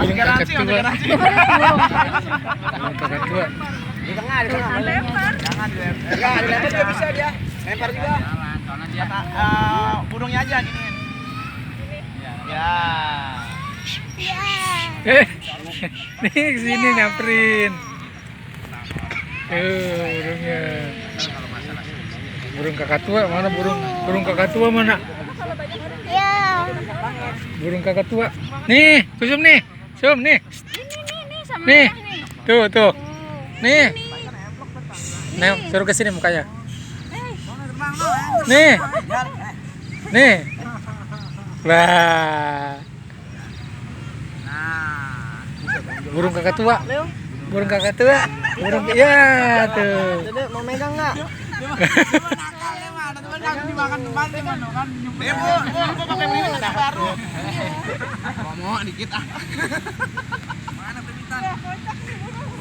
Burung kakak tua. Kakak tua. Di tengah. Jangan dilempar. Ya, dilempar juga bisa dia. Lempar juga. Burungnya aja gini. Ya. Nih kesini nyamperin. Burungnya. Burung kakak tua mana burung kakak tua mana? Ya. Burung kakak tua. Nih, zoom nih. Zoom nih. Nih. Tuh. Nih. Nih, suruh ke sini mukanya. Nih. Wah. Burung kakak tua. Burung kakak tua. Burung ya tuh. Mau megang enggak? Dimakan tempatnya kan. Gua pakai begini baru. Mau dikit ah. Mana pemitan?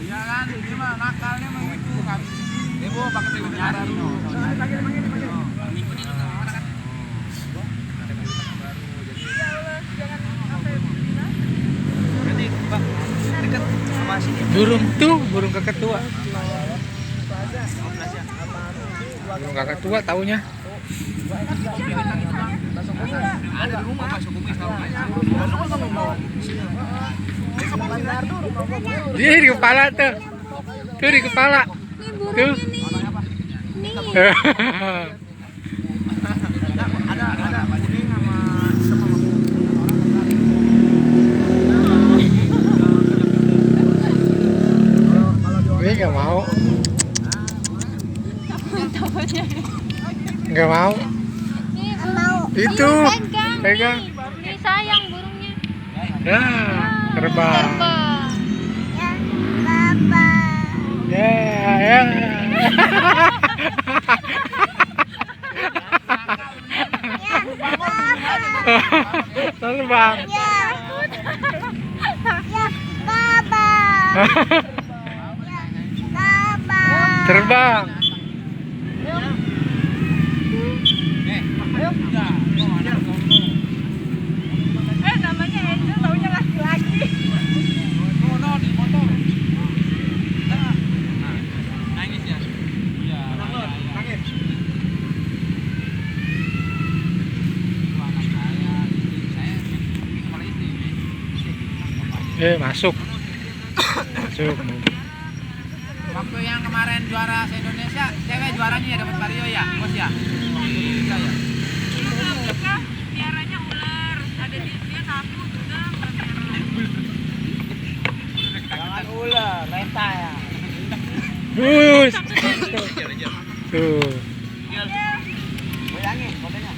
Iya kan, ini mah nakalnya mah gitu kan. Ibu pakai begini baru. Burung kakak tua. Burung kakak tua taunya. Ada di rumah. Dia di kepala tuh. Tuh di kepala. Tuh. Ada kuning sama Ini nggak mau. Nggak mau. Itu pegang. Nih sayang burungnya. Nah, terbang. Ya, Ya. Terbang. Terbang. Namanya Angel, taunya laki-laki. di motor. Nangis ya? Iya, nangis. Masuk. Waktu yang kemarin juara se-Indonesia, cewek juaranya ya dapat Mario ya, bos ya? Iya ya. Piaranya ular, ada dia takut udah Jangan ular, renta ya. Bus. Tuh. Bayangin fotonya.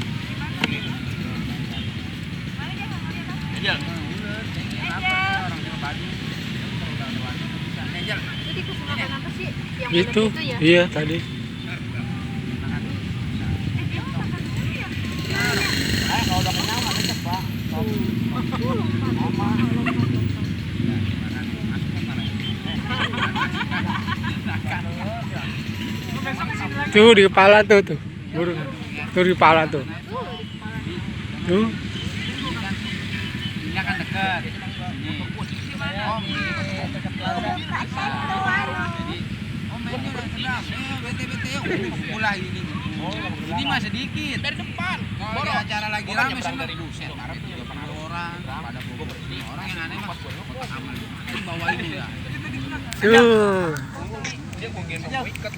Angel. Jadi kesukaan apa sih? Yang Gitu. ular ya? Iya tadi. Kalau udah kenyang mah lecek, Pak. Tuh di kepala tuh. Burung. Tuh di kepala tuh. Tuh. Ini kan dekat. Mulai ini. Ini mah sedikit. Dari depan. Kalau ada acara lagi rame semua buset. Karena juga pernah orang, pada bobo begini. Orang yang aneh mah aman. Ini bawa ini ya. Tuh. Dia mau gendong ikat.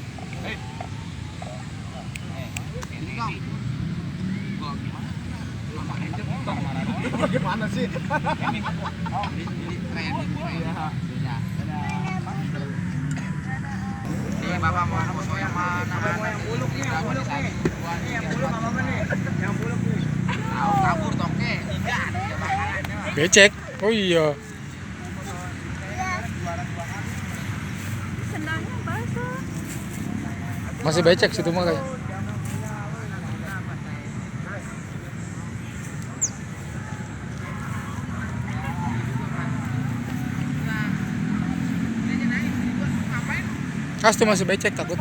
Ini Kang. Gua gimana? Apa aja Bang Marano. Gimana sih? Ini keren ya. Ini Bapak mau foto yang mana? Yang buluknya, yang buluk nih. Yang buluk apa nih? Yang buluk nih. Tahu kabur toke. Tidak, dia bakarannya. Becek. Oh iya. Sendalnya basah. Masih becek situ mah kayak. Tuh masih becek takut.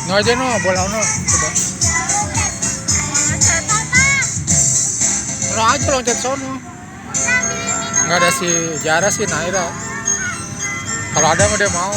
No aja no, bola no. Coba. No aja loncat sono. Nggak ada si Jara sih Naira. Kalau ada mah dia mau.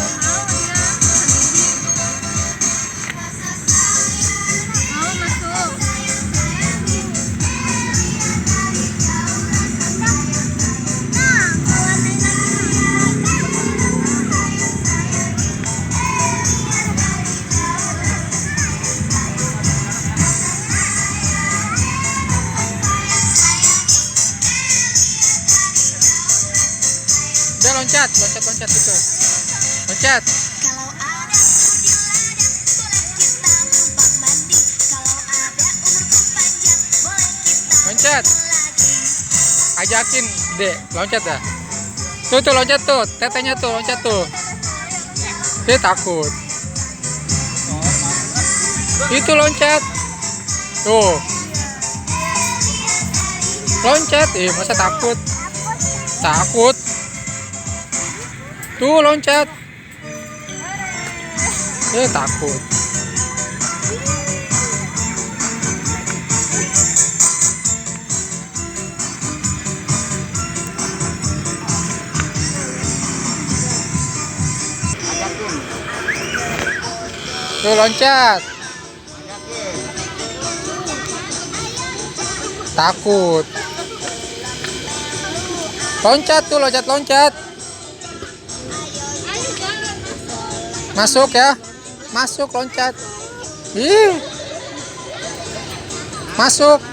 Dia loncat itu. Loncat. Loncat. Ajakin, Dek, loncat dah. Tuh loncat tuh, tetenya tuh loncat tuh. Dia takut. Itu loncat. Tuh. Loncat, masa takut? Takut. Tuh loncat. Takut. Tuh loncat. Takut. Loncat tuh, loncat. Masuk ya. Masuk loncat. Ih. Masuk.